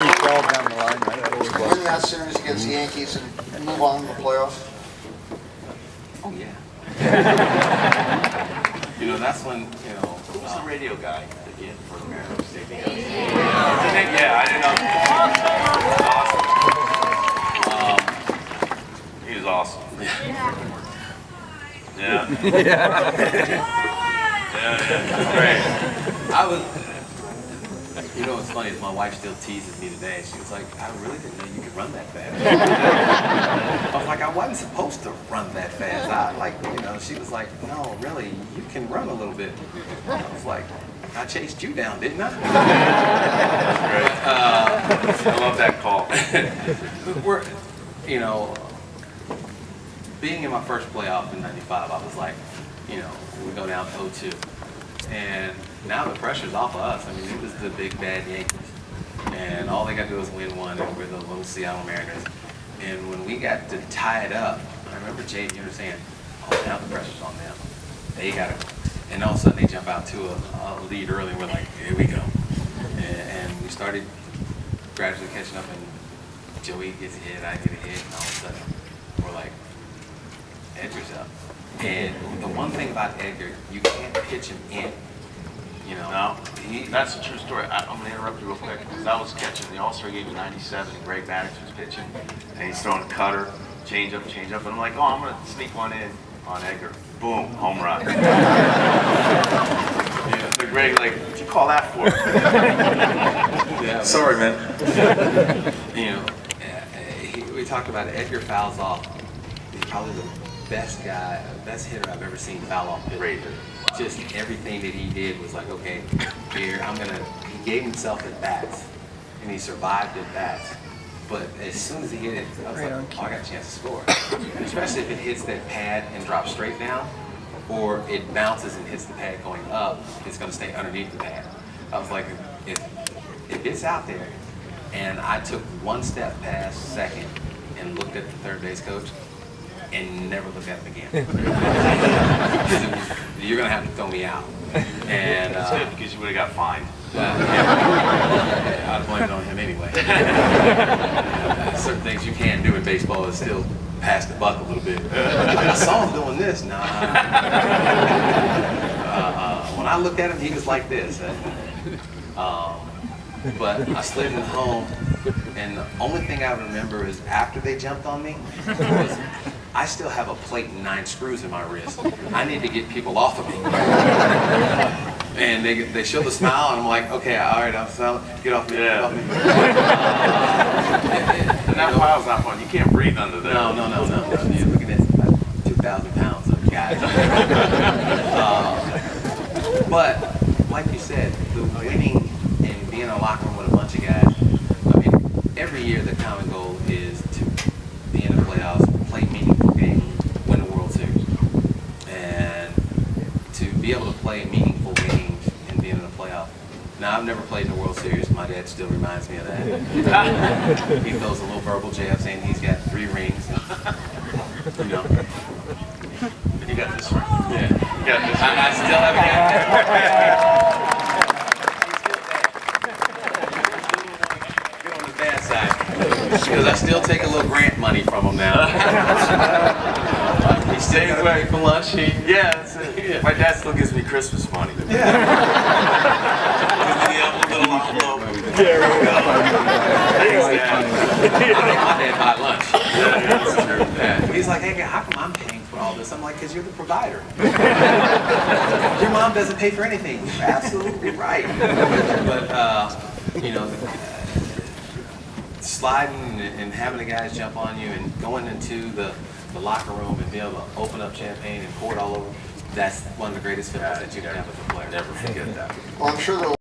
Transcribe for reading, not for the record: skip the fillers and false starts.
12 down the line, right? Win that series against the Yankees and move on to the playoffs? Oh, yeah. That's when, who's the radio guy again for the Mariners? Yeah, I didn't know. Awesome. He was awesome. Yeah. Yeah, great. I was, what's funny is my wife still teases me today. She was like, I really didn't know you could run that fast. I was like, I wasn't supposed to run that fast. She was like, no, really, you can run a little bit. I was like, I chased you down, didn't I? I love that call. Being in my first playoff in '95, I was like, we go down 0-2. And now the pressure's off of us. I mean, it was the big bad Yankees. And all they got to do is win one, and we're the little Seattle Mariners. And when we got to tie it up, I remember Jay Jr saying, oh, now the pressure's on them. They got it. And all of a sudden they jump out to a lead early, and we're like, here we go. And we started gradually catching up, and Joey gets a hit, I get a hit, and all of a sudden we're like, Edgar's up. And the one thing about Edgar, you can't pitch him in. No, that's a true story. I'm going to interrupt you real quick, because I was catching the All-Star game in '97, and Greg Maddux was pitching, and he's throwing a cutter, change up, and I'm like, oh, I'm going to sneak one in on Edgar. Boom, home run. So Greg, like, what'd you call that for? Yeah, sorry, man. We talked about it. Edgar fouls off. He's probably the best hitter I've ever seen foul off. Great. Just everything that he did was like, okay, here, he gave himself at bats, and he survived at bats. But as soon as he hit it, I was like, oh, I got a chance to score. And especially if it hits that pad and drops straight down, or it bounces and hits the pad going up, it's going to stay underneath the pad. I was like, if it's out there, and I took one step past second and looked at the third base coach, and never look at him again. You're gonna have to throw me out. And it's good, because you would have got fined. I'd blame it on him anyway. Certain things you can do in baseball is still pass the buck a little bit. I saw him doing this. Nah. When I looked at him, he was like this. But I slid it home, and the only thing I remember is after they jumped on me was I still have a plate and 9 screws in my wrist. I need to get people off of me. And they show the smile, and I'm like, okay, all right, I'm smiling. Get off me, get off me. And that pile's not fun. You can't breathe under there. No. You're looking at about 2,000 pounds of guys. But like you said, the winning and being in a locker room with a bunch of guys, I mean, every year the common goal is to be in the playoffs, play meaningful games, win the World Series. And to be able to play meaningful games and be in the playoff. Now, I've never played in the World Series. My dad still reminds me of that. He throws a little verbal jab saying he's got 3 rings. And, You got this ring. Yeah. You got this ring. I still haven't got that. Get on the bad side. Because I still take a little grant money from him now. He stays away for lunch. Yeah, that's it. My dad still gives me Christmas money. Yeah. Little envelope. There we go. My dad buy lunch. Yeah, that's true. Yeah. He's like, hey, how come I'm paying for all this? I'm like, because you're the provider. Your mom doesn't pay for anything. You're absolutely right. But, sliding and having the guys jump on you and going into the locker room and being able to open up champagne and pour it all over, that's one of the greatest feelings that you can have with a player. Never forget that. Well, I'm sure they'll